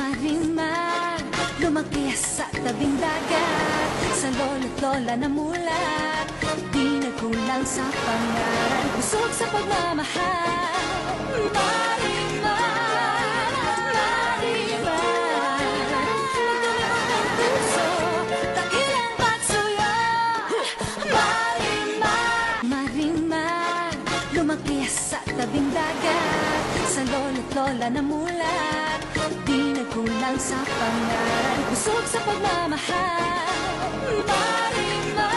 Marimar, lumaki sa tabing dagat, sa lolo't lola na mulat, di nagkulang sa pangaral, busog sa pagmamahal. Marimar, Marimar, magdamag ang puso, takilang patsuyo. Marimar, Marimar, lumaki sa tabing dagat, sa lolo't lola na mulat, di nagkulang sa pangaral, busog sa pagmamahal. Marimar.